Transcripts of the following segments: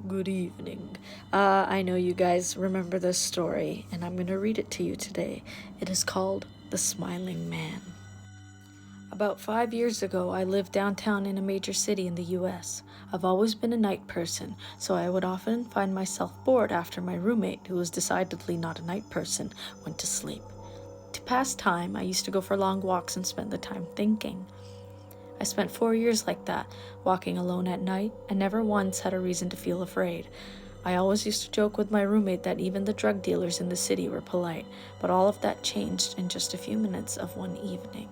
Good evening. I know you guys remember this story, and I'm going to read it to you today. It is called The Smiling Man. About 5 years ago, I lived downtown in a major city in the US. I've always been a night person, so I would often find myself bored after my roommate, who was decidedly not a night person, went to sleep. To pass time, I used to go for long walks and spend the time thinking. I spent 4 years like that, walking alone at night, and never once had a reason to feel afraid. I always used to joke with my roommate that even the drug dealers in the city were polite, but all of that changed in just a few minutes of one evening.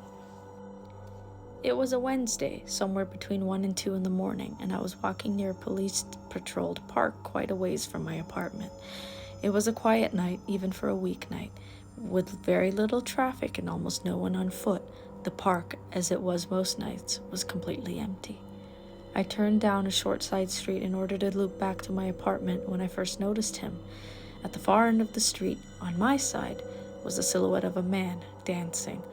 It was a Wednesday, somewhere between 1 and 2 in the morning, and I was walking near a police-patrolled park quite a ways from my apartment. It was a quiet night, even for a weeknight, with very little traffic and almost no one on foot. The park, as it was most nights, was completely empty. I turned down a short side street in order to loop back to my apartment when I first noticed him. At the far end of the street, on my side, was the silhouette of a man dancing.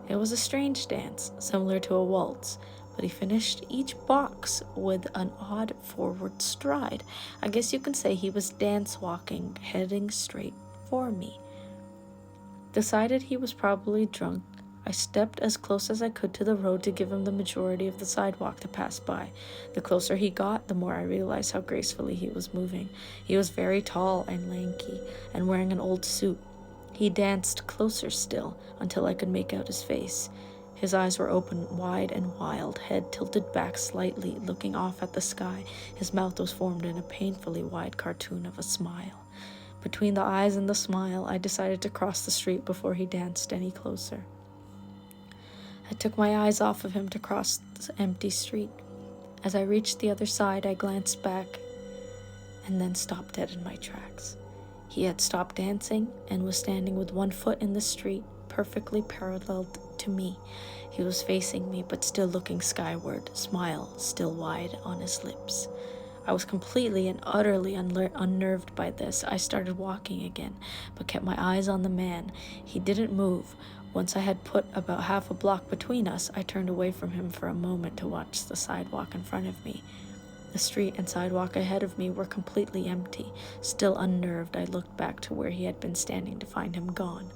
It was a strange dance, similar to a waltz, but he finished each box with an odd forward stride. I guess you can say he was dance walking, heading straight for me. Decided he was probably drunk, I stepped as close as I could to the road to give him the majority of the sidewalk to pass by. The closer he got, the more I realized how gracefully he was moving. He was very tall and lanky, and wearing an old suit. He danced closer still, until I could make out his face. His eyes were open wide and wild, head tilted back slightly, looking off at the sky. His mouth was formed in a painfully wide cartoon of a smile. Between the eyes and the smile, I decided to cross the street before he danced any closer. I took my eyes off of him to cross the empty street. As I reached the other side, I glanced back and then stopped dead in my tracks. He had stopped dancing and was standing with one foot in the street, perfectly parallel to me. He was facing me, but still looking skyward, smile still wide on his lips. I was completely and utterly unnerved by this. I started walking again, but kept my eyes on the man. He didn't move. Once I had put about half a block between us, I turned away from him for a moment to watch the sidewalk in front of me. The street and sidewalk ahead of me were completely empty. Still unnerved, I looked back to where he had been standing to find him gone.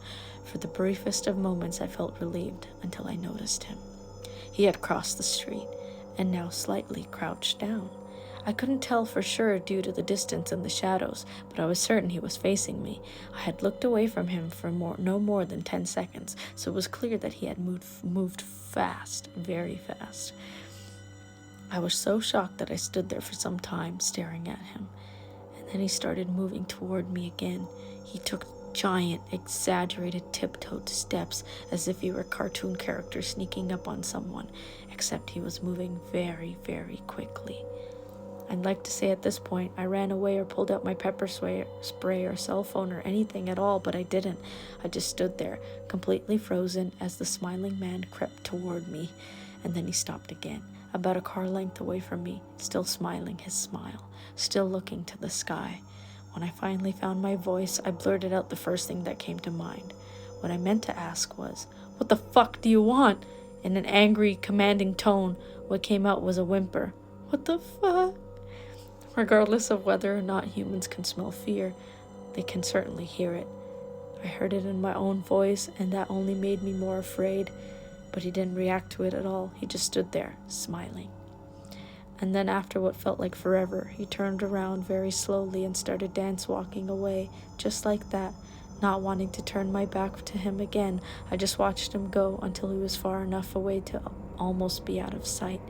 For the briefest of moments, I felt relieved until I noticed him. He had crossed the street and now slightly crouched down. I couldn't tell for sure due to the distance and the shadows, but I was certain he was facing me. I had looked away from him for no more than 10 seconds, so it was clear that he had moved fast, very fast. I was so shocked that I stood there for some time, staring at him. And then he started moving toward me again. He took giant, exaggerated tiptoed steps as if he were a cartoon character sneaking up on someone, except he was moving very, very quickly. I'd like to say at this point I ran away or pulled out my pepper spray or cell phone or anything at all, but I didn't. I just stood there, completely frozen, as the smiling man crept toward me, and then he stopped again, about a car length away from me, still smiling his smile, still looking to the sky. When I finally found my voice, I blurted out the first thing that came to mind. What I meant to ask was, "What the fuck do you want?" In an angry, commanding tone. What came out was a whimper. What the fuck? Regardless of whether or not humans can smell fear, they can certainly hear it. I heard it in my own voice, and that only made me more afraid. But he didn't react to it at all. He just stood there, smiling. And then after what felt like forever, he turned around very slowly and started dance-walking away, just like that. Not wanting to turn my back to him again, I just watched him go until he was far enough away to almost be out of sight.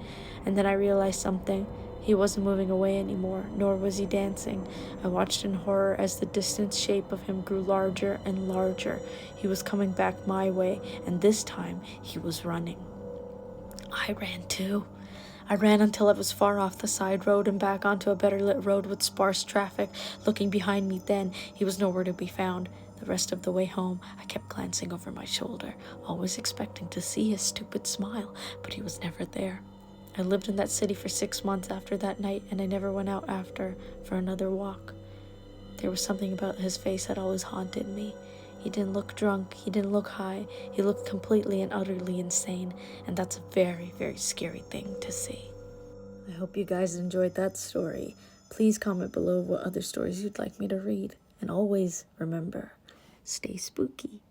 And then I realized something. He wasn't moving away anymore, nor was he dancing. I watched in horror as the distant shape of him grew larger and larger. He was coming back my way, and this time he was running. I ran too. I ran until I was far off the side road and back onto a better lit road with sparse traffic. Looking behind me then, he was nowhere to be found. The rest of the way home, I kept glancing over my shoulder, always expecting to see his stupid smile, but he was never there. I lived in that city for 6 months after that night, and I never went out after for another walk. There was something about his face that always haunted me. He didn't look drunk, he didn't look high, he looked completely and utterly insane, and that's a very, very scary thing to see. I hope you guys enjoyed that story. Please comment below what other stories you'd like me to read. And always remember, stay spooky.